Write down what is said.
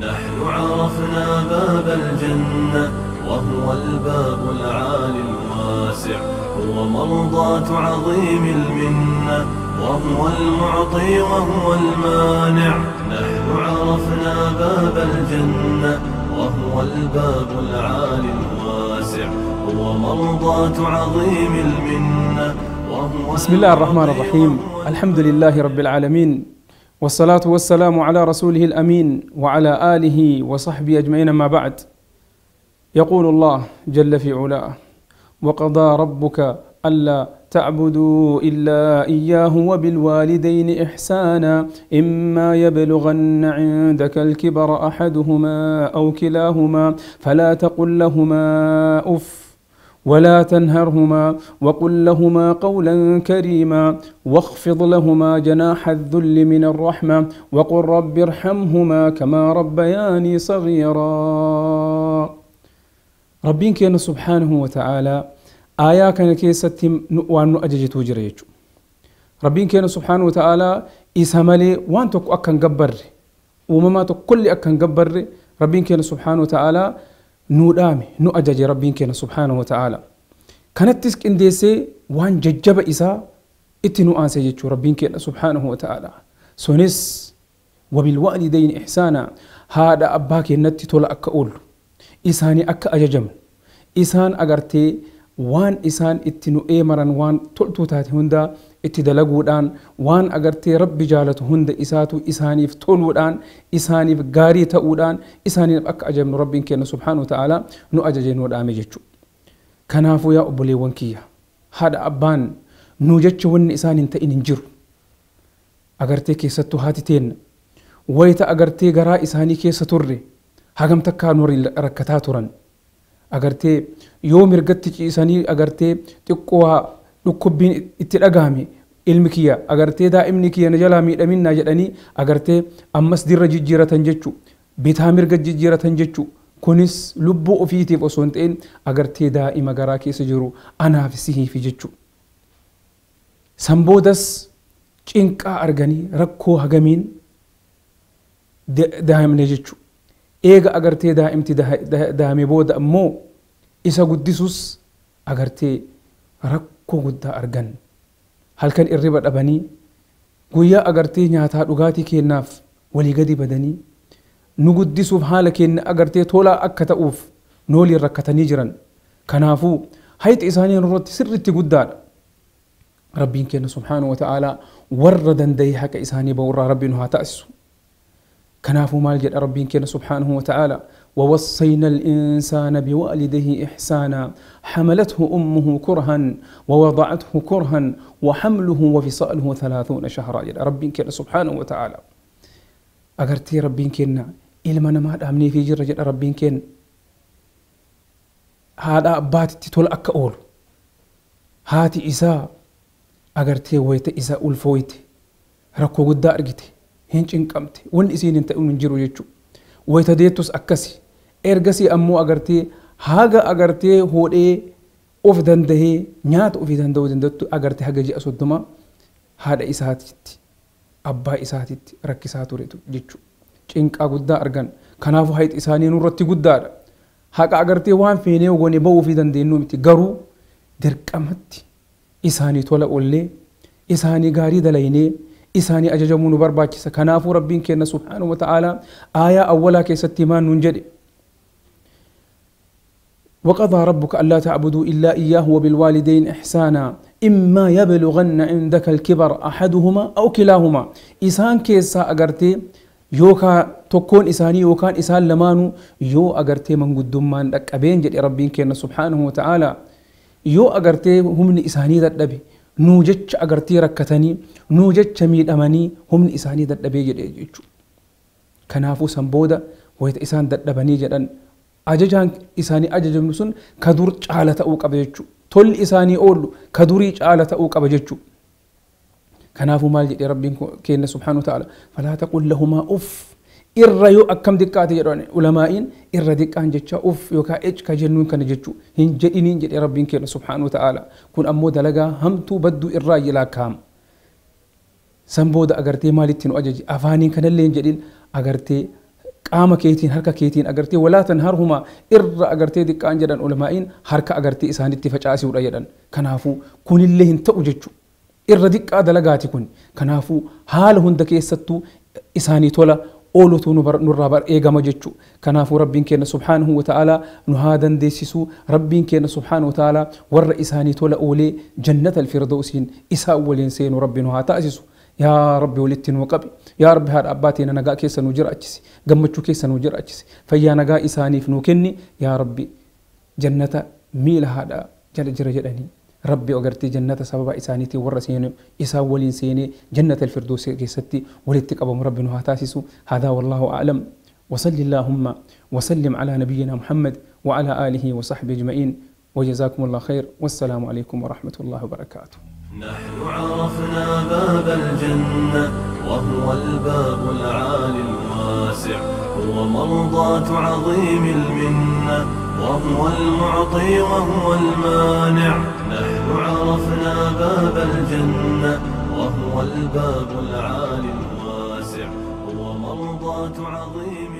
نحن عرفنا باب الجنة وهو الباب العالي الواسع، هو مرضاة عظيم المنة وهو المعطي وهو المانع. نحن عرفنا باب الجنة وهو الباب العالي الواسع، هو مرضاة عظيم المنة وهو بسم الله الرحمن الرحيم. الحمد لله رب العالمين، والصلاة والسلام على رسوله الأمين وعلى آله وصحبه أجمعين. ما بعد، يقول الله جل في علاه: وقضى ربك ألا تعبدوا إلا إياه وبالوالدين إحسانا إما يبلغن عندك الكبر أحدهما أو كلاهما فلا تقل لهما أف ولا تنهرهما وقل لهما قولا كريما واخفض لهما جناح الذل من الرحمة وقل رب ارحمهما كما ربياني صغيرا. ربين كان سبحانه وتعالى آية كان كيستم وأنه أججتو جريجو. ربين كان سبحانه وتعالى إسمالي وانتو أكن قبر ومما كل أكن قبر. ربين كان سبحانه وتعالى نودامي نو أجج ربين كنا سبحانه وتعالى كانت تسك إنديسي وان ججب إسا إتنو آنسي جيتشو ربين كنا سبحانه وتعالى سونس وبالوالدين إحسانا. هذا أباك النتي تولا أكا أول إساني أكا أججم إسان أغرتي وان إسان إتنو إيمران وان تلتو تاتي هندا اتدلقودان وان أغرتي رب جالته هند إساتو إساني فتولودان إساني غاري تاودان إساني أكا أججم ربين كنا سبحانه وتعالى نو أججين ودامي جيتشو. كنافو يا أبولي وانكيا هذا أبان نو جيتشو ون إسان انت إنجر أغرتي كيستو هاتتين ويتا أغرتي غرا إساني كيستر هاقم تكا نوري ركتاتورا أغرتي يوم رغتي إساني أغرتي تقوها dhukkubbiin itti dhagahame ilmi kiyya agartee daa'imni kiyya na jalaa miidhaminaa jedhanii agartee ammas dirra jijjiiratan jechuu bitaa mirga jijjiiratan jechuu. kunis lubbuu ofiitiif osoo hin ta'in agartee daa'ima garaa keessa jiru anaaf sihiifi jechuu. san boodas cinqaa arganii rakkoo hagamiin daa'imne jechuu. eega agartee daa'imti daa'ime booda ammoo isa guddisuus agartee rakkoo guddaa argan. halkan irriba dhabanii guyyaa agartee nyaataa dhugaatii kennaaf walii gadi badanii nu guddisuuf haala kenna agartee tolaa akka ta'uuf nooliin rakkatanii jiran. kanaafuu hayxi isaanii irratti sirriitti guddaadha. rabbiin kenna subhaanahu wa ta'aalaa warra danda'ee haqa isaanii ba'urraa rabbiin haa taasisu. kanaafuu maal jedha rabbiin kenna subhaanahu wa ta'aalaa: ووصينا الإنسان بوالده إحسانا حملته أمه كرها ووضعته كرها وحمله وفصاله 30 شهرا. ربين كنا سبحانه وتعالى أغرتي ربين كنا إلما ما دامني في جرة ربين كن هذا أبات تتول أكأول هاتي إساء أغرتي ويت إساء ألفويت ركو قد أرجتي هنش إنكمتي ون إسين انت أنجرو يجو ويتديتوس أكسي ergasii ammoo agartee haga agartee hodhee of dandahee nyaata ofii danda'uu dandattu agartee haga ji'a 30 haadha isaatitti abbaa isaatitti rakkisaa ture jechuudha. cinqaa guddaa argan. kanaafuu hayxi isaanii nurratti guddaadha. haqa agartee waan feenee goone ba'uu fi dandeenyu miti, garuu dirqamatti isaanii tola ollee isaanii gaarii dalaynee isaanii ajajamuu nu barbaachisa. kanaafuu rabbiin kenna subhaanahu wa ta'aalaa aayaa awwalaa keessatti maan nuun jedhe: وقضى ربك ألا تعبدوا إلا إياه وبالوالدين إحسانا إما يبلغن عندك الكبر أحدهما أو كلاهما. إسان كيسا أغرتي يوكا تكون إساني يوكان إسان لمانو يو أغرتي من قدومان لك أبين جد ربين كينا سبحانه وتعالى يو أغرتي هم إساني ذات نبي نوجج أغرتي ركتني نوجج ميد أماني هم إساني ذات نبي جد يجو. كنافو سنبودا ويت إسان ذات نبني جدن ajajaan isaanii ajajamnu sun kadur caala ta'uu qaba jechuu. tolli isaanii oollu kadurii caala ta'uu qaba jechuu. kanaafuu maal jedhe rabbiin kenna subhaanahu wa ta'ala: falaa taqul lahumaa uff. irra yoo akkam diqqaate jedhan ulamaa'iin irra diqqaan jecha uff yookaan ka jennuun kana jechuu hin jedhiniin jedhe rabbiin kenna subhaanahu wa ta'ala. kun ammoo dalagaa hamtuu badduu irraa ilaakaam. san booda agartee maalitti nu ajaji afaaniin kanallee hin jedhin agartee qaama keetiin harka keetiin agartee walaa tanharhuma irra agartee diqqaan jedhan ulamaa'iin harka agartee isaanitti facaasuudha jedhan kanaafuu kunillee hin ta'u jechuudha irra diqqaa dalagaati kun kanaafuu haala hunda keessattuu isaanii tola oolutu nurraa bar eegama jechuudha kanaafuu rabbiin keenya subhaanahu wa ta'aalaa nu haa dandeessisuu rabbiin keenya subhaanahu wa ta'aalaa warra isaanii tola oolee jannata alfirdawsiin isaan waliin seenu rabbi nu haa taasisu yaa rabbi walitti nu qabi yaa rabbi haadha abbaatiin nagaa keessa nu jiraachisi gammachuu keessa nu jiraachisi fayyaa nagaa isaaniif nu kenni yaa rabbi jannata miila haadha jala jira jedhanii ربي أغرتي جنة سبب إسانيتي ورسيني إسا ولين سيني جنة الفردوس كيستي ولتك أبو رب نهاتاسس هذا والله أعلم وصل اللهم وسلم على نبينا محمد وعلى آله وصحبه أجمعين وجزاكم الله خير والسلام عليكم ورحمة الله وبركاته نحن عرفنا باب الجنة وهو الباب العالي الواسع هو مرضاة عظيم المنة وهو المعطي وهو المانع نحن عرفنا باب الجنة وهو الباب العالي الواسع هو مرضاة عظيم